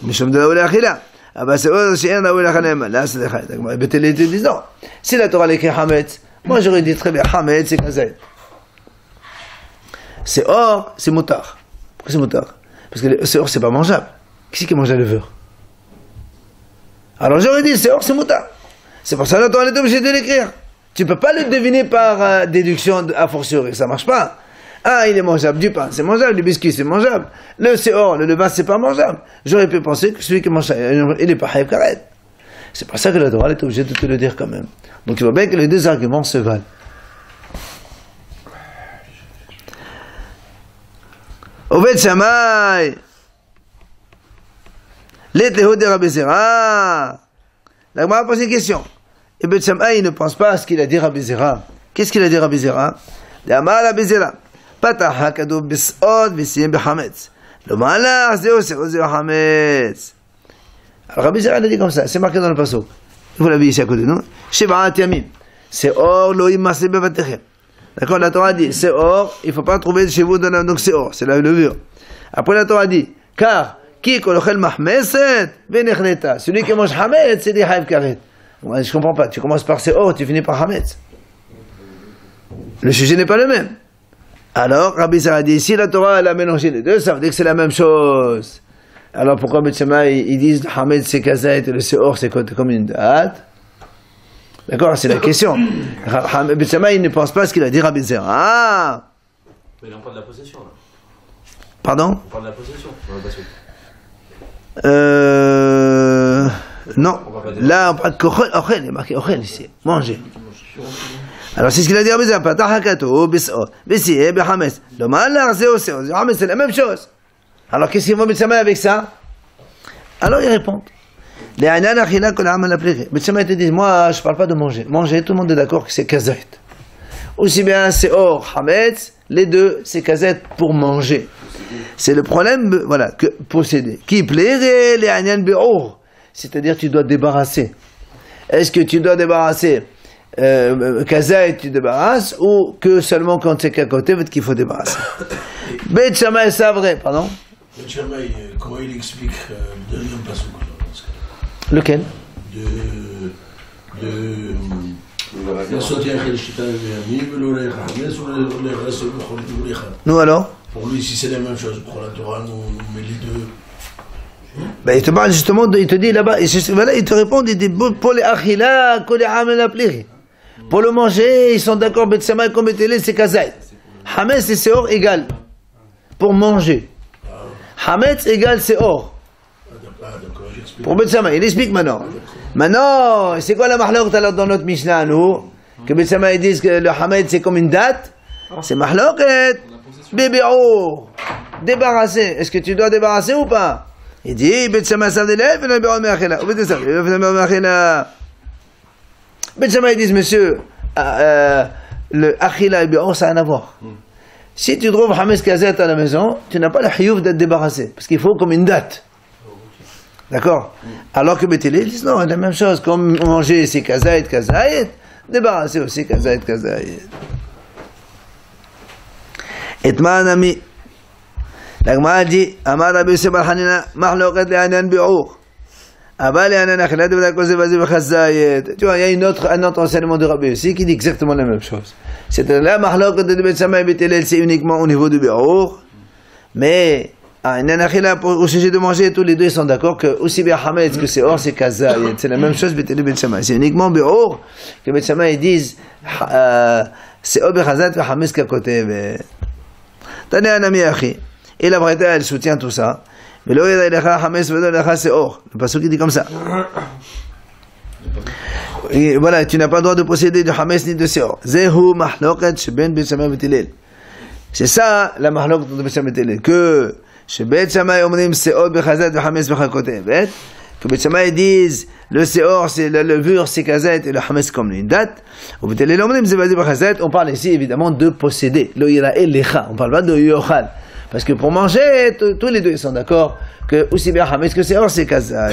mishum de la achila. Ah bah c'est là c'est Bethel était disant si la Torah l'écrit Hametz, moi j'aurais dit très bien Hametz c'est Kazayit. C'est or, c'est motard. Pourquoi c'est motard? Parce que c'est or, c'est pas mangeable. Qui c'est qui mange la levure? Alors j'aurais dit c'est or, c'est motard. C'est pour ça que la Torah est obligée de l'écrire. Tu peux pas le deviner par déduction a fortiori, ça marche pas. Ah, il est mangeable, du pain, c'est mangeable, du biscuit, c'est mangeable. Le or, le levain, c'est pas mangeable. J'aurais pu penser que celui qui mange ça, il est pas haïf karet. C'est pour ça que la Torah est obligée de te le dire quand même. Donc il faut bien que les deux arguments se valent. Au Bet Shammai, l'éthéo de Rabbi Zera. La Gemara pose une question. Et Bet Shammai, il ne pense pas à ce qu'il a dit Rabbi Zera. Qu'est-ce qu'il a dit Rabbi Zera? D'Amar Rabbi Zera. פתח הכתוב בסעוד וסיים בחמץ. לא מהלך, זהו חמץ. Rabbi Zera l'a dit comme ça, c'est marqué dans le pasuk. Vous l'avez ici à côté de nous. Sheb'at yamim. C'est or, lo yimaseh bevatechem. D'accord, la Torah dit, c'est or, il ne faut pas trouver chez vous, donc c'est or, c'est la levure. Après la Torah dit, car, qui kolochel mahmeset, venechneta. Celui qui mange hametz, c'est des haïf karet. Moi, je ne comprends pas, tu commences par c'est or, tu finis par hametz. Le sujet n'est pas le même. Alors, Rabbi Zera dit, si la Torah elle a mélangé les deux, ça veut dire que c'est la même chose. Alors pourquoi Bet Shammai ils disent Hametz c'est Kazayit et le Seor c'est comme une date? D'accord, c'est la question. Bet Shammai il ne pense pas à ce qu'il a dit Rabbi Zera. Mais là on parle de la possession là. Pardon? On parle de la possession dans le bassin. Non. Là on parle d'Ochel, il y a marqué Ochel ici, manger. Alors c'est ce qu'il a dit Rabbi Zera, Patachakato, Bis'ot, Bisieh, Behametz. Le Malar, c'est Hametz, c'est la même chose. Alors qu'est-ce qu'ils vont Bet Shammai avec ça? Alors ils répondent. Les Anan Achila Kol Ha'am Al-Apliché. Bet Shammai te dit, moi je ne parle pas de manger. Manger, tout le monde est d'accord que c'est Kazayit. Aussi bien c'est or, Hametz, les deux c'est Kazayit pour manger. C'est le problème, voilà, que posséder. Qui plairait les Anan Be'or. C'est-à-dire tu dois débarrasser. Est-ce que tu dois débarrasser Kazayit tu débarrasses ou que seulement quand c'est qu'à côté qu'il faut débarrasser? Bet Shammai c'est vrai, pardon? Bet Shammai, comment il explique le deuxième pasuk? Lequel? Nous alors? Pour lui, si c'est la même chose, pour la Torah, nous met les deux. Ben, il te parle justement, il te dit là-bas, voilà, il te répond, il dit pour les achila, pour les hamel appliqués. Pour le manger, ils sont d'accord, Bet Shammai comme Bethel, c'est Kazayit. Hametz et Seor égal. Pour manger. Hametz égale Seor. Pour Bet Shammai, il explique maintenant. Maintenant, c'est quoi la mahlok alors dans notre Mishnah, nous? Que Bet Shammai disent que le Hametz c'est comme une date. C'est mahloket. Bébéo. Débarrasser. Est-ce que tu dois débarrasser ou pas? Il dit, Bet Shammai savdélef, et le béro me'achela. Ou Bet Shammai, le béro me'achela. Bet Shammai disent, monsieur, le achila et béro, ça n'a rien à voir. Si tu trouves Hametz Kazayit à la maison, tu n'as pas le hiyuv d'être débarrassé. Parce qu'il faut comme une date. D'accord? Alors que Bethel, ils disent non, c'est la même chose. Comme manger, c'est Kazayit, Kazayit. Débarrasser aussi, Kazayit, Kazayit. Et ma'anami. La Gemara dit, Amar Rabbi Yosef bar Hanina, mahloket le'anan bi'ur. Tu vois, il y a un autre enseignement de Rabbi aussi qui dit exactement la même chose. C'est la marloque de Bet Shammai et Bet Hillel, c'est uniquement au niveau du Béour. Mais, au sujet de manger, tous les deux ils sont d'accord que aussi bien Hametz que c'est or, c'est Kazayet. C'est la même chose, Bet Hillel et Bet Shammai. C'est uniquement Béour que Bet Shammai ils disent c'est or Bechazat et Hametz qu'à côté. Tane Anami Achi. Et la Braïta, elle soutient tout ça. Mais là, il y a Hametz, c'est or. Le passage qui dit comme ça. Et voilà, tu n'as pas le droit de posséder de Hametz ni de Seor. Zehu mahloket sheben Bet Shammai Bet Hillel. C'est ça la mahloket de Bet Shammai Bet Hillel. Que shebet Shammai omrim Seor bechazat ve Hametz bechakotem. Que Bet Shammai disent le Seor c'est la levure, c'est kazat et le Hametz comme une date. Au Bet Hillel omrim zevadi bechazat. On parle ici évidemment de posséder. Lo yira'el lecha. On parle pas de yochal. Parce que pour manger, tous les deux ils sont d'accord que aussi bien Hametz que Seor c'est kazat.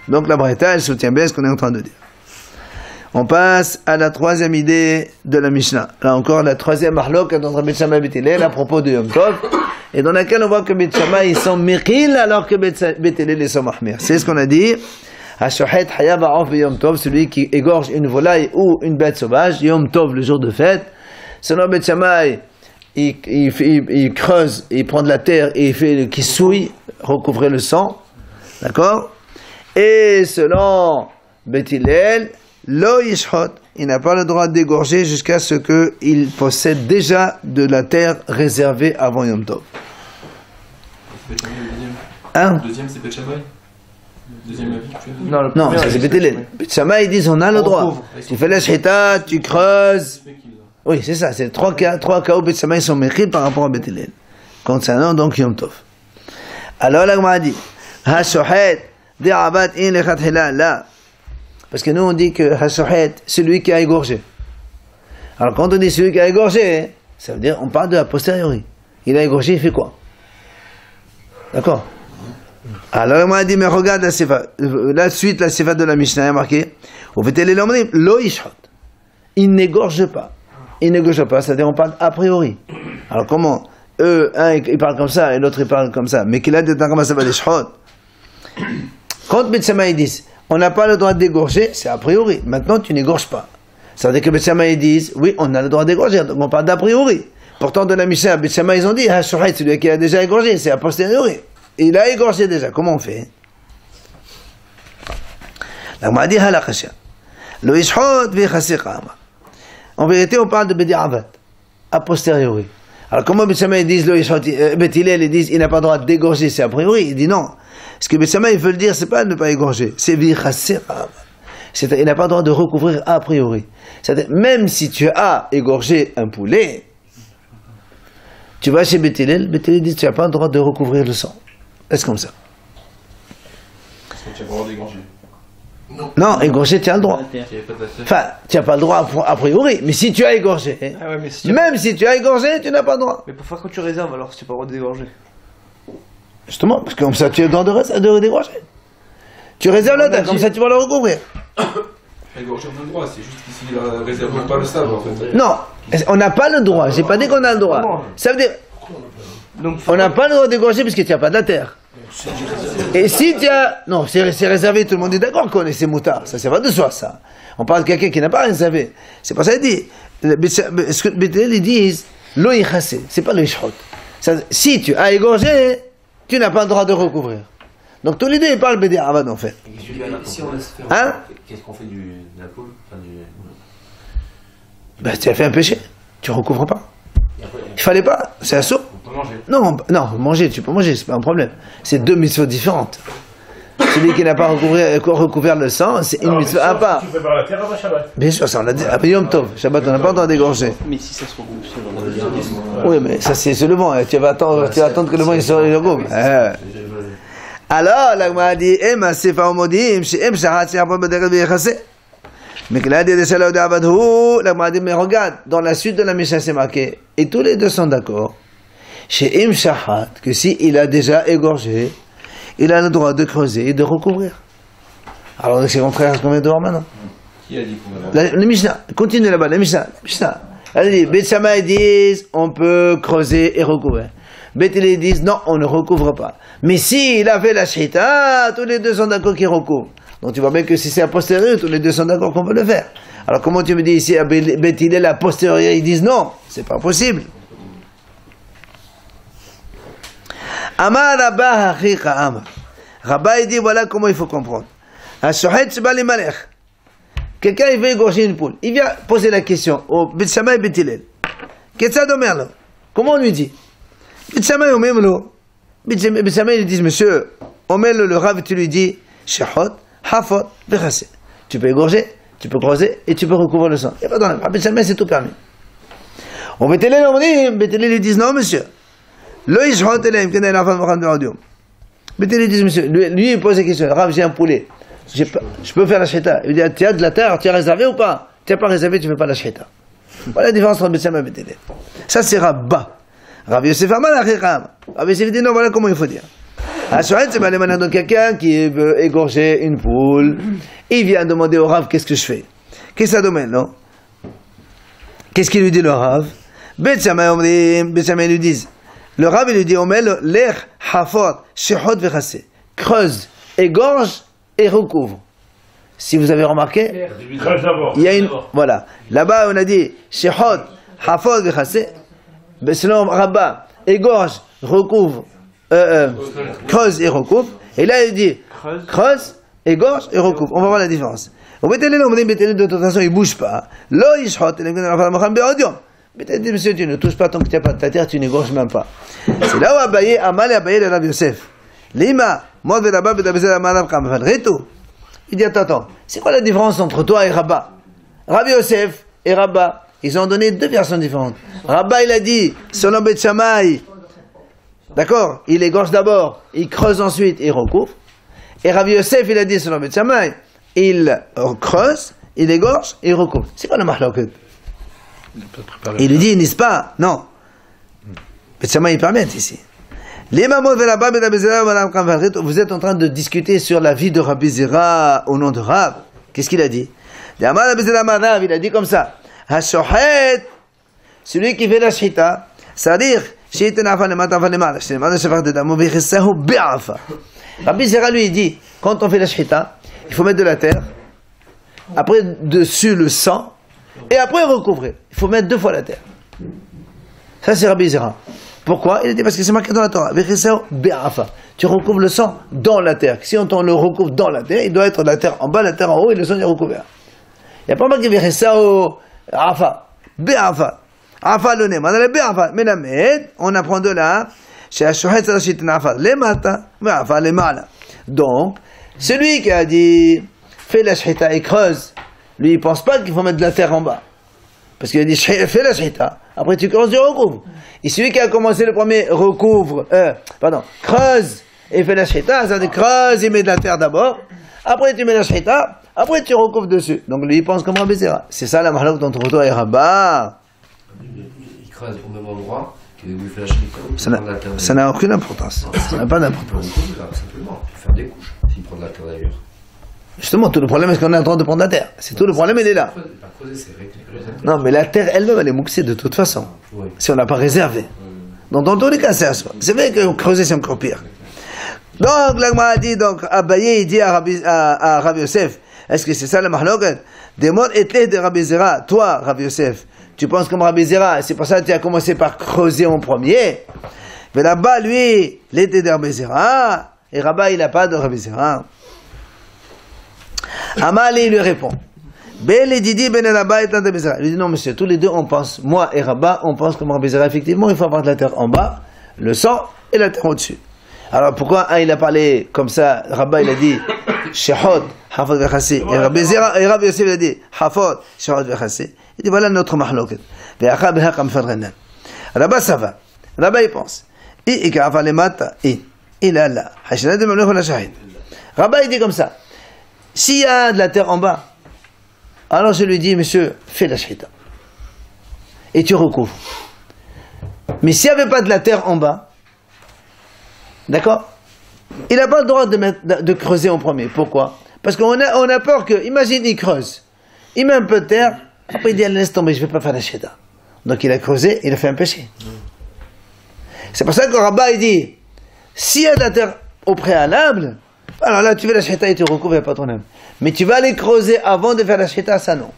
Donc la Braïta elle soutient bien ce qu'on est en train de dire. On passe à la troisième idée de la Mishnah. Là encore, la troisième marloque d'entre Bet Shammai et Bet Hillel à propos de Yom Tov, et dans laquelle on voit que Bet Shammai ils sont mechil alors que Bet Hillel ils sont mahmir. C'est ce qu'on a dit. Hashohet hayav ha'of Yom Tov, celui qui égorge une volaille ou une bête sauvage, Yom Tov le jour de fête. Selon Bet Shammai, il creuse, il prend de la terre et il fait qu'il souille, recouvrer le sang. D'accord? Et selon Bet Hillel, Lo yishhot, il n'a pas le droit d'égorger jusqu'à ce qu'il possède déjà de la terre réservée avant Yom Tov. Le deuxième, c'est Bet Shammai. Le deuxième avis, non, ça c'est Bet Hillel. Bet Shammai, ils disent on a le droit. Tu fais la shchita, tu creuses. Oui, c'est ça, c'est trois cas où Bet Shammai sont mechil par rapport à Bet Hillel. Concernant donc Yom Tov. Alors la Gemara dit, ha-shohet, de'abat in lechatchila, là. Parce que nous on dit que Hashohet, celui qui a égorgé. Alors quand on dit celui qui a égorgé, ça veut dire on parle de la posteriori. Il a égorgé, il fait quoi? D'accord? Alors on a dit mais regarde la sefa. La suite, la sefa de la Mishnah est marquée. Lo yishhot. Il n'égorge pas. Il n'égorge pas, c'est-à-dire on parle a priori. Alors comment? Un il parle comme ça et l'autre il parle comme ça. Mais qu'il a dit comment ça va les shhot? Quand Bet Shammai disent on n'a pas le droit d'égorger, c'est a priori. Maintenant, tu n'égorges pas. Ça veut dire que Bet Shammai disent, oui, on a le droit d'égorger. Donc on parle d'a priori. Pourtant, de la Mishnah, Bet Shammai, ils ont dit, Hashohet, celui qui a déjà égorgé, c'est a posteriori. Il a égorgé déjà. Comment on fait? La m'a dit, halakasha. Lo yishhot v'chasika. En vérité, on parle de Bedi'avat, a posteriori. Alors comment Bet Shammai disent, lo yishhot, Bet Hillel, ils disent, il n'a pas le droit d'égorger, c'est a priori. Il dit non. Ce que Bet Shammai veut dire, c'est pas ne pas égorger, c'est v'chasir. Il n'a pas le droit de recouvrir a priori. C'est-à-dire, même si tu as égorgé un poulet, tu vas chez Bet Hillel dit tu n'as pas le droit de recouvrir le sang. Est-ce comme ça? Parce que tu n'as pas le droit d'égorger. Non, égorger, tu as le droit. Enfin, tu n'as pas le droit a priori, mais si tu as égorgé, même si tu as égorgé, tu n'as pas le droit. Mais pourquoi quand tu réserves alors si tu n'as pas le droit d'égorger? Justement, parce que comme ça tu es dans de dégorger. Tu réserves la terre, comme ça tu vas le recouvrir. Égorger, on a le droit, c'est juste qu'ici il ne réserve pas le sable en fait. Non, on n'a pas le droit, j'ai pas dit qu'on a le droit. Ça veut dire, on n'a pas le droit d'égorger parce que tu n'as pas de la terre. Et si tu as... Non, c'est réservé, tout le monde est d'accord qu'on est ces moutards, ça va de soi ça. On parle de quelqu'un qui n'a pas réservé. C'est pour ça qu'il dit, ce que Bet Hillel ils disent, lo yichase, c'est pas lo yishhot. Si tu as égorgé, tu n'as pas le droit de recouvrir. Donc tous les deux ils parlent Bedi'avad en fait. Si on laisse faire, hein? Qu'est-ce qu'on fait de la poule, Ben tu as fait un péché, tu recouvres pas. Il fallait pas, c'est un saut. On peut manger. Non, manger, tu peux manger, c'est pas un problème. C'est deux mitzvot différentes. Celui qui n'a pas recouvert le sang, c'est une mitzvah à part. Tu prépares la terre avant Shabbat. Bien sûr, ça on l'a dit. Après Yom Tov, Shabbat, on n'a pas le droit d'égorger. Mais si ça se regroupe, oui, mais ça c'est le vent. Tu vas attendre que le vent il se regroupe. Alors, la Gemara dit, Ema sefa omodim, she'em shahat she'apon b'derech v'yechase. Mais que là, la Gemara dit, mais regarde, dans la suite de la Mishnah c'est marqué, et tous les deux sont d'accord, she'em shahat, que si il a déjà égorgé, il a le droit de creuser et de recouvrir. Alors c'est contraire à ce qu'on vient de voir maintenant. Qui a dit qu'on a Le Mishnah, continue là-bas, le Mishnah. Elle dit, Bet Shammai disent, on peut creuser et recouvrir. Bet Hillel disent non, on ne recouvre pas. Mais si il a fait la shita, tous les deux sont d'accord qu'il recouvre. Donc tu vois bien que si c'est a posteriori, tous les deux sont d'accord qu'on peut le faire. Alors comment tu me dis ici à Bet Hillel a posteriori, ils disent non, c'est pas possible. Amar Rabba Hachicha Amar. Rabba il dit voilà comment il faut comprendre. Hashohet Sheba Limalech. Quelqu'un il veut égorger une poule. Il vient poser la question au Bet Shammai et Bet Hillel. Qu'est-ce que ça doit faire? Comment on lui dit? Bet Shammai ou même l'eau. Bet Shammai ils disent monsieur, on met le Rav, tu lui dis Shehot, Hafot, Vechase. Tu peux égorger, tu peux creuser et tu peux recouvrir le sang. Il n'y a pas dans la Bet Shammai c'est tout permis. Au Bet Hillel on dit, Bet Hillel ils disent non monsieur. Le Yishhot Elem, Kenel Afan Mohan Be'odium. Bet Hillel disent monsieur, lui il pose la question, Rav j'ai un poulet. Je peux faire la shita. Il dit, tu as de la terre, tu as réservé ou pas? Tu n'as pas réservé, tu ne fais pas la shita. Voilà la différence entre Bet Shammai et Bet Hillel. Ça c'est Rabba. Rav Yosef Amar Achicham. Rav Yosef dit non, voilà comment il faut dire. Ashoret, c'est maintenant donc quelqu'un qui veut égorger une poule. Il vient demander au Rav qu'est-ce que je fais. Qu'est-ce que ça demande, non? Qu'est-ce qu'il lui dit le Rav? Bet Shammai lui disent. Le Rav il lui dit, on met l'air hafot, shehot vechase. Creuse, égorge et recouvre. Si vous avez remarqué, il y a une, voilà. Là-bas, on a dit, shehot, hafot vechase. Selon Rabba, égorge, recouvre, creuse et recouvre. Et là, il dit, creuse, égorge et recouvre. On va voir la différence. Au Bet Hillel, on dit, Bet Hillel, de toute façon, il ne bouge pas. Lo yishhot, il dit, monsieur, tu ne touches pas tant que tu n'as pas de ta terre, tu n'égorges même pas. C'est là où Abaye, Amal et Abaye, le Rav Yosef. Lima, moi, de Rabba, il dit, attends, c'est quoi la différence entre toi et Rabba? Rav Yosef et Rabba, ils ont donné deux versions différentes. Rabba, il a dit, selon Bet Shammai, d'accord, il égorge d'abord, il creuse ensuite, il recouvre. Et Rav Yosef, il a dit, selon Bet Shammai, il creuse, il égorge, et il recouvre. C'est quoi le mahloket? Il lui dit, n'est-ce pas? Non. Bet Shammai, il permet ici. Vous êtes en train de discuter sur la vie de Rabbi Zera au nom de Rav. Qu'est-ce qu'il a dit? Il a dit comme ça. Hashohet, celui qui fait la shita, c'est-à-dire, Rabbi Zera lui dit, quand on fait la shita, il faut mettre de la terre, après dessus le sang, et après recouvrir. Il faut mettre 2 fois la terre. Ça c'est Rabbi Zera. Pourquoi? Il a dit parce que c'est marqué dans la Torah. Tu recouvres le sang dans la terre. Si on le recouvre dans la terre, il doit être la terre en bas, la terre en haut et le sang est recouvert. Il n'y a pas marqué Vechesao Afa. Be'afa. Afa le nez. Mais on apprend de là. Donc, celui qui a dit fais la shita et creuse, lui il pense pas qu'il faut mettre de la terre en bas. Parce qu'il a dit fais la shita, après tu creuses, tu recouvres. Et celui qui a commencé le premier creuse et fait la shita, ça veut dire creuse et met de la terre d'abord, après tu mets la shita, après tu recouvres dessus. Donc lui il pense comme Rabbi Zera. C'est ça la mahlok entre toi et Rabba. Il creuse au même endroit que lui fait la shita. Ça n'a aucune importance. Ça n'a pas d'importance. Simplement, il peut faire des couches s'il prend de la terre d'ailleurs. Justement, tout le problème, est-ce qu'on est en train de prendre la terre? C'est tout le problème, il est là. Non, mais la terre elle-même, elle est mouxée de toute façon. Oui. Si on n'a pas réservé. Donc, dans tous les cas, c'est vrai que creuser, c'est encore pire. Donc, l'Agma a dit, donc, Abaye, il dit à Rabbi Yosef, est-ce que c'est ça le mahloket? Des mots étlés de Rabbi Zera. Toi, Rabbi Yosef, tu penses comme Rabbi Zera, c'est pour ça que tu as commencé par creuser en premier. Mais là-bas, lui, l'été de Rabbi Zera, et Rabba, il n'a pas de Rabbi Zera. Amali lui répond. Il lui dit non monsieur, tous les deux on pense, moi et Rabba, on pense comme Rabbi Zera, effectivement il faut avoir de la terre en bas, le sang et la terre au-dessus. Alors pourquoi il a parlé comme ça, Rabba il a dit Shehot, Hafot vechassi, et Rabbi Zera et Rabbi Yosef il a dit Hafot, Shehot vechassi. Il dit voilà notre mahloket. Rabba ça va, Rabba il pense. Rabba il dit comme ça. S'il y a de la terre en bas, alors je lui dis, monsieur, fais la shita. Et tu recouvres. Mais s'il n'y avait pas de la terre en bas, d'accord? Il n'a pas le droit de creuser en premier. Pourquoi? Parce qu'on a peur que, imagine, il creuse. Il met un peu de terre, après il dit, laisse tomber, je ne vais pas faire la shita. Donc il a creusé, il a fait un péché. C'est pour ça que Rabat il dit, s'il y a de la terre au préalable, alors là tu fais la shita et tu recouvres, il n'y a pas de problème. Mais tu vas aller creuser avant de faire la shita, ça non.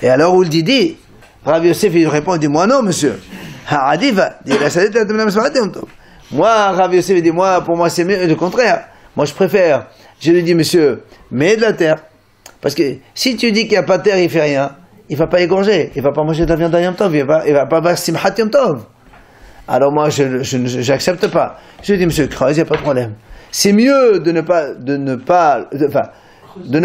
Et alors où il dit, Rav Yosef il répond, il dit, moi non monsieur. Moi, Rav Yosef il dit, moi, pour moi c'est mieux, le contraire. Moi je préfère, je lui dis, monsieur, mets de la terre. Parce que si tu dis qu'il n'y a pas de terre, il ne fait rien, il ne va pas égorger, il ne va pas manger de la viande à Yom Tov, il ne va pas avoir Simchat Yom Tov. Alors moi, je n'accepte pas. Je lui dis, monsieur, creuse, il n'y a pas de problème. C'est mieux de ne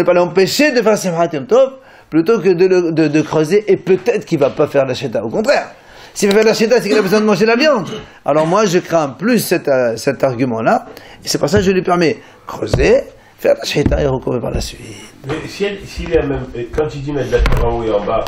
pas l'empêcher de faire Simchat Yom Tov, plutôt que de creuser, et peut-être qu'il ne va pas faire la shita. Au contraire, s'il va faire la shita, c'est qu'il a besoin de manger la viande. Alors moi, je crains plus cet argument-là, et c'est pour ça que je lui permets creuser, faire la shita et recouvrir par la suite. Mais s'il est même, quand il dit mettre la terre en haut et en bas,